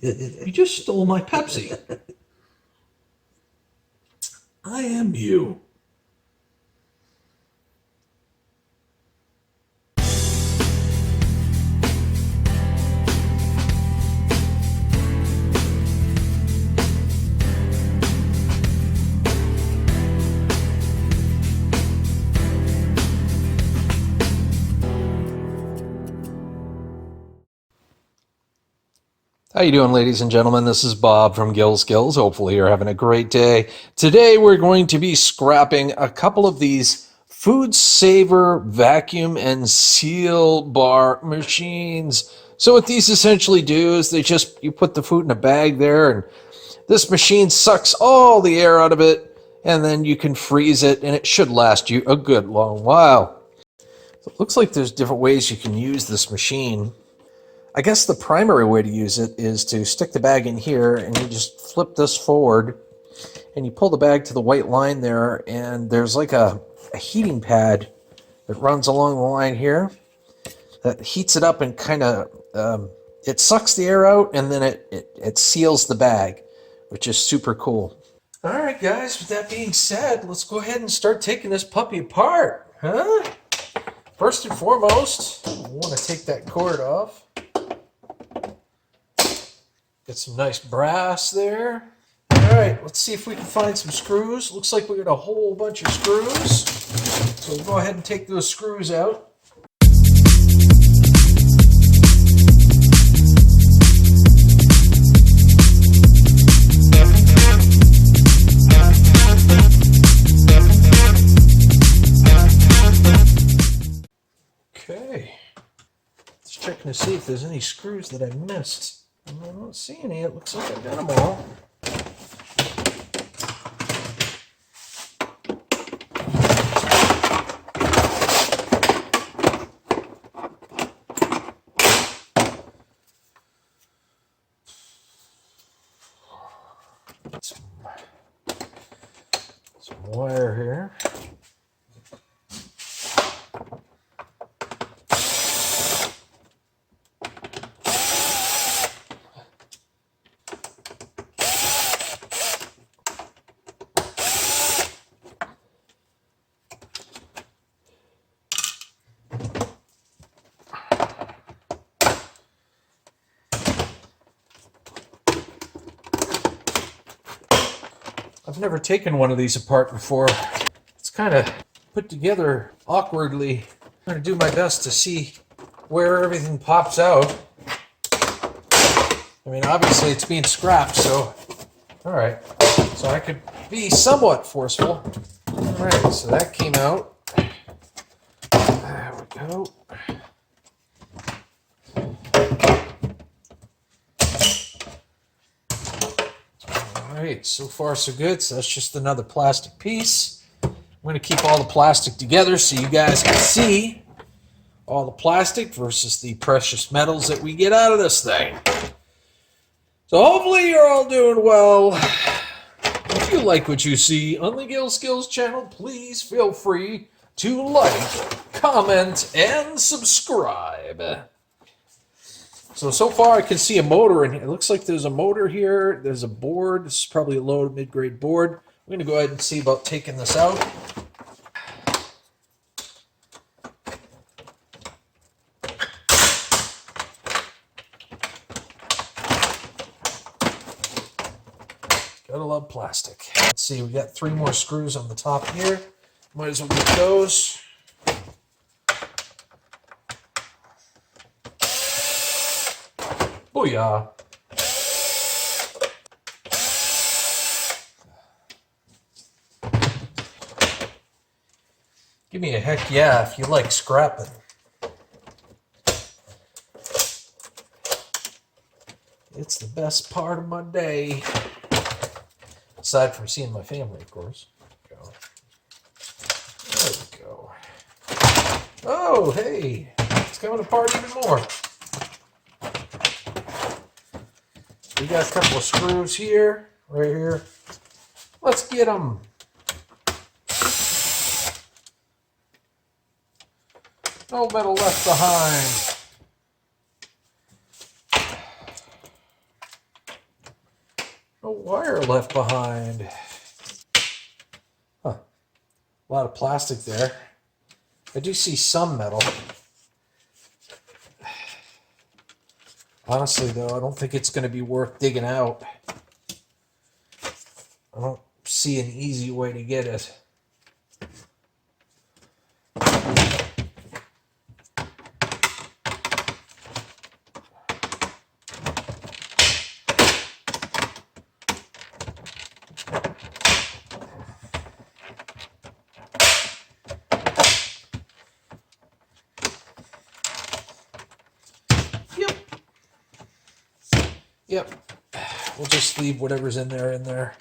You just stole my Pepsi. I am you. How you doing, ladies and gentlemen? This is Bob from Gil Skillz. Hopefully you're having a great day. Today we're going to be scrapping a couple of these Food Saver vacuum and seal bar machines. So what these essentially do is you put the food in a bag there, and this machine sucks all the air out of it, and then you can freeze it, and it should last you a good long while. So it looks like there's different ways you can use this machine. I guess the primary way to use it is to stick the bag in here, and you just flip this forward and you pull the bag to the white line there, and there's like a heating pad that runs along the line here that heats it up and kind of it sucks the air out, and then it seals the bag, which is super cool. All right, guys, with that being said, let's go ahead and start taking this puppy apart, huh? First and foremost, I want to take that cord off. Get some nice brass there. All right, let's see if we can find some screws. Looks like we got a whole bunch of screws. So we'll go ahead and take those screws out. Okay. Just checking to see if there's any screws that I missed. I don't see any. It looks like I got them all. Some wire here. I've never taken one of these apart before. It's kind of put together awkwardly. I'm going to do my best to see where everything pops out. I mean, obviously it's being scrapped, so... Alright, so I could be somewhat forceful. Alright, so that came out. There we go. Alright, so far so good. So that's just another plastic piece. I'm going to keep all the plastic together so you guys can see all the plastic versus the precious metals that we get out of this thing. So hopefully you're all doing well. If you like what you see on the Gil Skillz channel, please feel free to like, comment, and subscribe. So far I can see a motor in here. It looks like there's a motor here. There's a board. This is probably a low to mid-grade board. I'm going to go ahead and see about taking this out. Gotta love plastic. Let's see, we got 3 more screws on the top here. Might as well get those. Booyah. Give me a heck yeah if you like scrapping. It's the best part of my day. Aside from seeing my family, of course. There we go. Oh, hey. It's coming apart even more. We got a couple of screws here, right here. Let's get them. No metal left behind. No wire left behind. Huh. A lot of plastic there. I do see some metal. Honestly, though, I don't think it's going to be worth digging out. I don't see an easy way to get it. Yep. We'll just leave whatever's in there.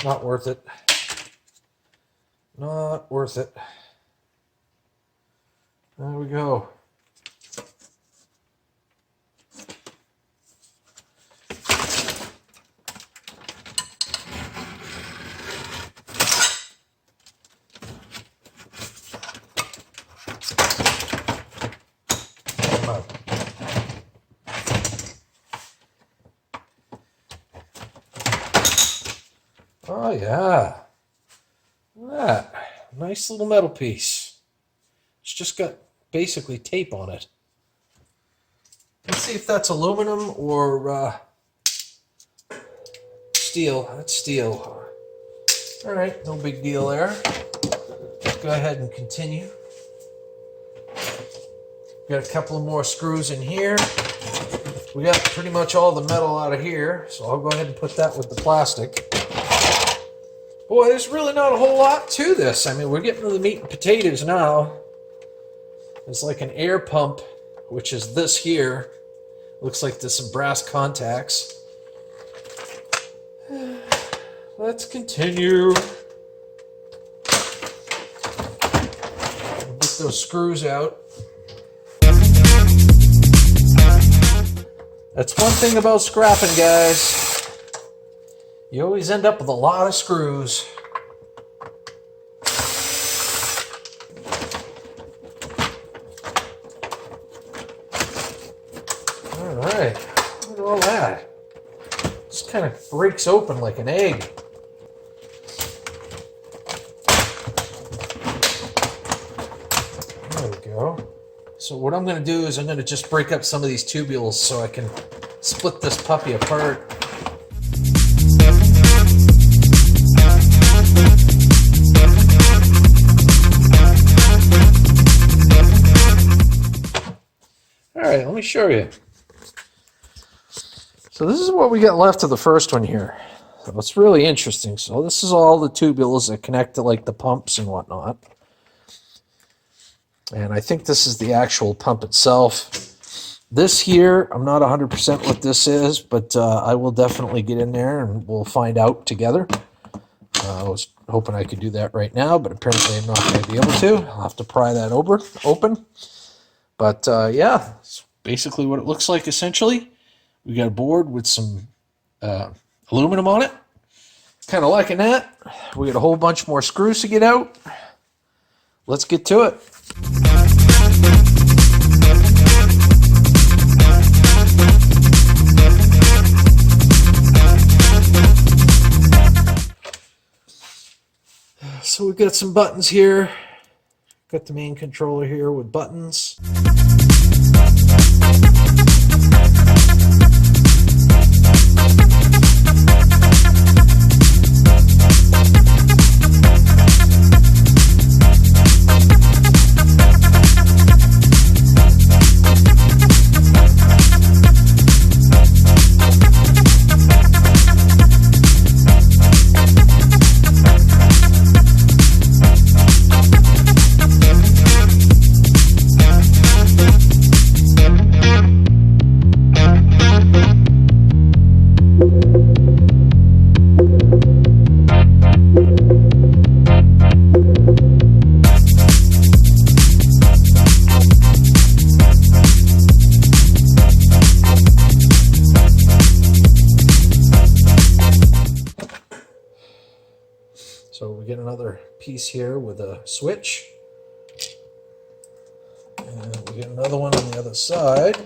Not worth it. Not worth it. There we go. Oh yeah. Look at that. Nice little metal piece. It's just got basically tape on it. Let's see if that's aluminum or steel. That's steel. All right, no big deal there. Let's go ahead and continue. Got a couple of more screws in here. We got pretty much all the metal out of here, so I'll go ahead and put that with the plastic. Boy, there's really not a whole lot to this. I mean, we're getting to the meat and potatoes now. There's like an air pump, which is this here. Looks like there's some brass contacts. Let's continue. We'll get those screws out. That's one thing about scrapping, guys. You always end up with a lot of screws. All right, look at all that. Just kind of breaks open like an egg. There we go. So what I'm going to do is I'm going to just break up some of these tubules so I can split this puppy apart. All right, let me show you. So this is what we got left of the first one here. So it's really interesting. So this is all the tubules that connect to like the pumps and whatnot. And I think this is the actual pump itself. This here, I'm not 100% what this is, but I will definitely get in there and we'll find out together. I was hoping I could do that right now, but apparently I'm not going to be able to. I'll have to pry that open. But yeah, it's basically what it looks like essentially. We got a board with some aluminum on it. Kind of liking that. We got a whole bunch more screws to get out. Let's get to it. So we've got some buttons here. Got the main controller here with buttons. So we get another piece here with a switch. And we get another one on the other side.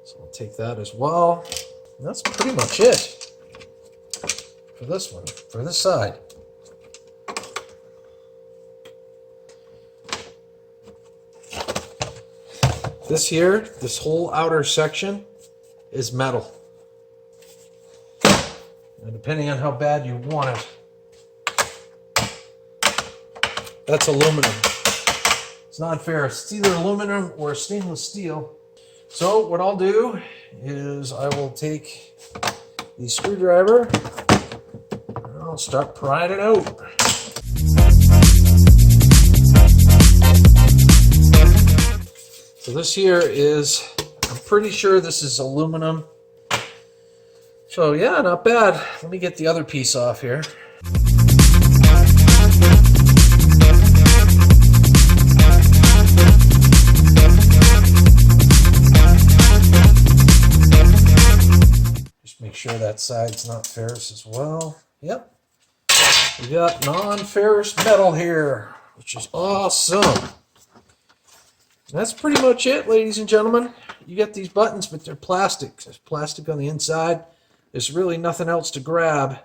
So we'll take that as well. And that's pretty much it for this one, for this side. This here, this whole outer section is metal. And depending on how bad you want it, that's aluminum. It's not ferrous. It's either aluminum or stainless steel. So what I'll do is I will take the screwdriver and I'll start prying it out. So this here is, I'm pretty sure this is aluminum. So yeah, not bad. Let me get the other piece off here. Just make sure that side's not ferrous as well. Yep. We got non-ferrous metal here, which is awesome. That's pretty much it, ladies and gentlemen. You get these buttons, but they're plastic. There's plastic on the inside. There's really nothing else to grab.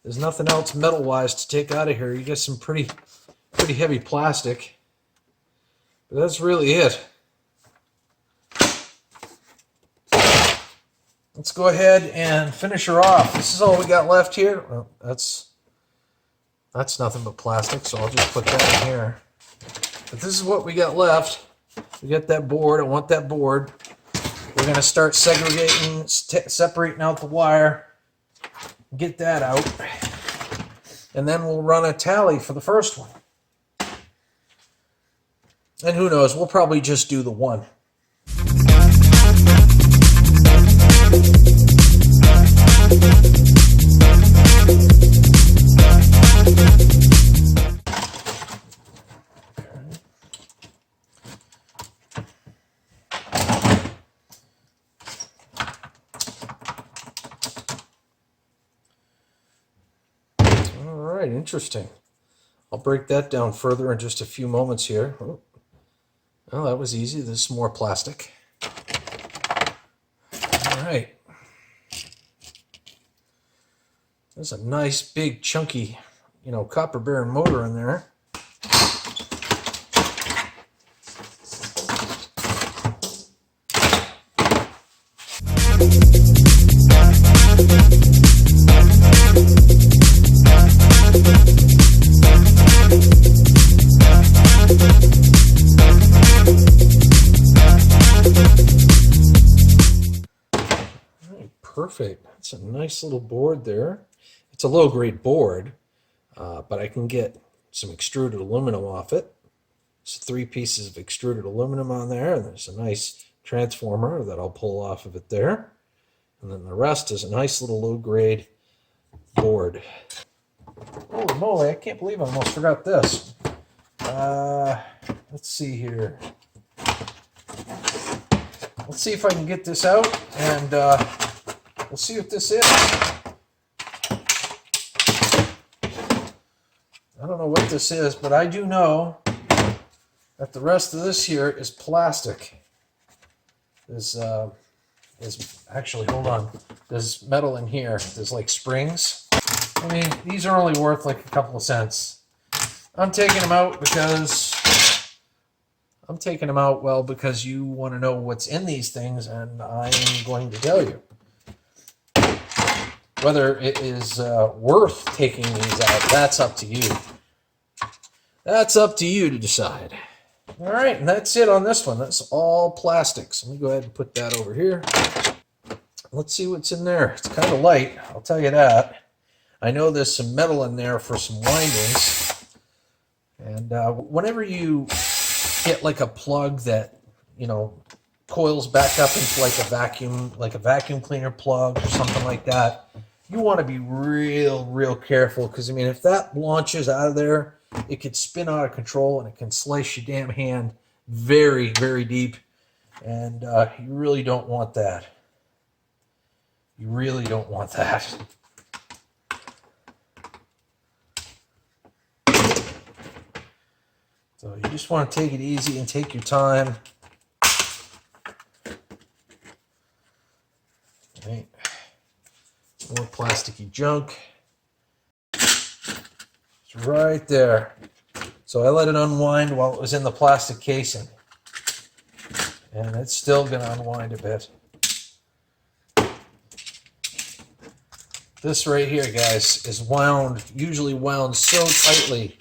There's nothing else metal-wise to take out of here. You get some pretty heavy plastic. But that's really it. Let's go ahead and finish her off. This is all we got left here. Well, that's nothing but plastic, so I'll just put that in here. But this is what we got left. We got that board. I want that board. We're going to start segregating, separating out the wire, get that out, and then we'll run a tally for the first one. And who knows, we'll probably just do the one. Interesting. I'll break that down further in just a few moments here. Oh, well, that was easy. This is more plastic. All right. There's a nice, big, chunky, copper bearing motor in there. Perfect. It's a nice little board there. It's a low-grade board, but I can get some extruded aluminum off it. There's 3 pieces of extruded aluminum on there, and there's a nice transformer that I'll pull off of it there. And then the rest is a nice little low-grade board. Holy moly, I can't believe I almost forgot this. Let's see here. Let's see if I can get this out, and we'll see what this is. I don't know what this is, but I do know that the rest of this here is plastic. There's actually, hold on. There's metal in here. There's like springs. I mean, these are only worth like a couple of cents. I'm taking them out because you want to know what's in these things, and I'm going to tell you. Whether it is worth taking these out, that's up to you. That's up to you to decide. All right, and that's it on this one. That's all plastics. Let me go ahead and put that over here. Let's see what's in there. It's kind of light, I'll tell you that. I know there's some metal in there for some windings. And whenever you get like a plug that, coils back up into like a vacuum cleaner plug or something like that, you want to be real careful, because I mean, if that launches out of there, it could spin out of control and it can slice your damn hand very deep, and you really don't want that. You really don't want that. So you just want to take it easy and take your time. Right. More plasticky junk. It's right there. So I let it unwind while it was in the plastic casing. And it's still going to unwind a bit. This right here, guys, is usually wound so tightly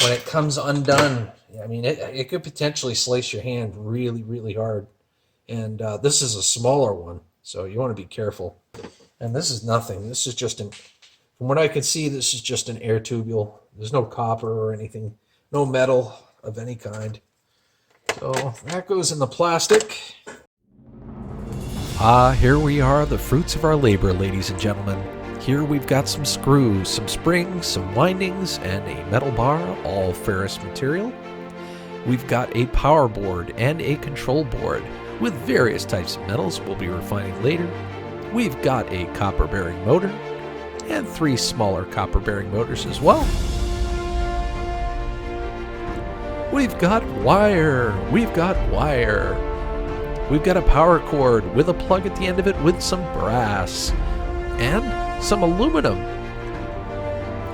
when it comes undone. I mean, it could potentially slice your hand really, really hard. And this is a smaller one, so you want to be careful. And this is nothing. This is just from what I can see, this is just an air tubule. There's no copper or anything, no metal of any kind. So that goes in the plastic. Here we are, the fruits of our labor, ladies and gentlemen. Here we've got some screws, some springs, some windings, and a metal bar, all ferrous material. We've got a power board and a control board with various types of metals we'll be refining later. We've got a copper-bearing motor and 3 smaller copper-bearing motors as well. We've got wire. We've got a power cord with a plug at the end of it with some brass and some aluminum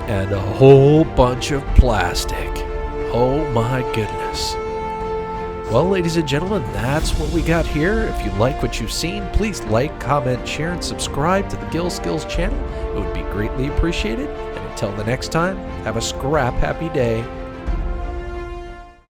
and a whole bunch of plastic. Oh my goodness. Well, ladies and gentlemen, that's what we got here. If you like what you've seen, please like, comment, share, and subscribe to the Gil Skillz channel. It would be greatly appreciated. And until the next time, have a scrap happy day.